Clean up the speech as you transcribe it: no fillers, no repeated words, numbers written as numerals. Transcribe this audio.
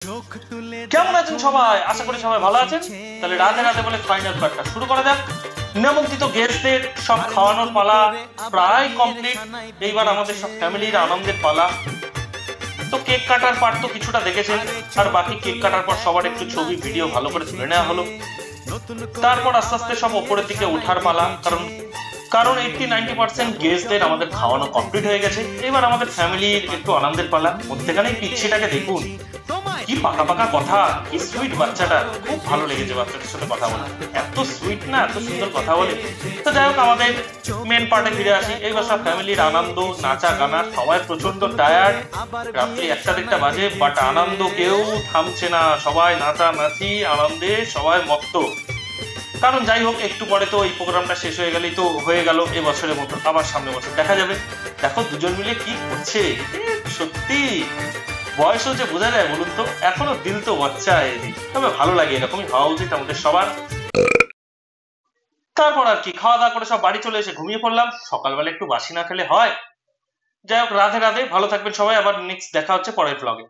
কেমন আছেন সবাই? আশা করি সবাই ভালো আছেন। তাহলে রাতে রাতে বলে ফাইনাল পার্টটা শুরু করা যাক। নিমন্ত্রিত গেস্টদের সব খাওয়ানোর পালা প্রায় কমপ্লিট। এইবার আমাদের সব ফ্যামিলির আনন্দের পালা। তো কেক কাটার পার্ট তো কিছুটা দেখেছেন, আর বাকি কেক কাটার পর সবার একটু ছবি ভিডিও ভালো করে তুলে নেওয়া হলো। তারপর আস্তে আস্তে সব ওপরের দিকে ওঠার পালা, কারণ কারণ 80-90% গেস্টদের আমাদের খাওয়ানো কমপ্লিট হয়ে গেছে। এবার আমাদের ফ্যামিলির একটু আনন্দের পালা। মধ্যেখানে পিচ্ছিটাকে দেখুন, কি পাকা পাকা কথা, কি সুইট বাচ্চাটা। খুব ভালো লেগেছে বাচ্চাটার সাথে কথা বলে, এত সুইট না, এত সুন্দর কথা বলে। তো যাই হোক, আমাদের মেন পার্টে ফিরে আসি। এইবার সব ফ্যামিলির আনন্দ, নাচা গানা, সবাই প্রচন্ড টায়ার্ড। রাত্রি 1টা-1:30 বাজে, বাট আনন্দ কেউ থামছে না। সবাই নাচানাচি আনন্দে সবাই মত্ত। কারণ যাই হোক, একটু পরে তো এই প্রোগ্রামটা শেষ হয়ে গেলেই তো হয়ে গেল এবছরের মতো। আবার সামনের বছর দেখা যাবে। দেখো দুজন মিলে কি করছে, সত্যি বয়স হচ্ছে বোঝা যায় বলুন তো, এখনো দিল তো বাচ্চা এদি। তবে ভালো লাগে, এরকমই হওয়া উচিত আমাদের সবার। তারপর আর কি, খাওয়া দাওয়া করে সব বাড়ি চলে এসে ঘুমিয়ে পড়লাম। সকালবেলা একটু বাসি না খেলে হয়। যাই হোক, রাধে রাধে, ভালো থাকবেন সবাই। আবার নেক্সট দেখা হচ্ছে পরের ব্লগে।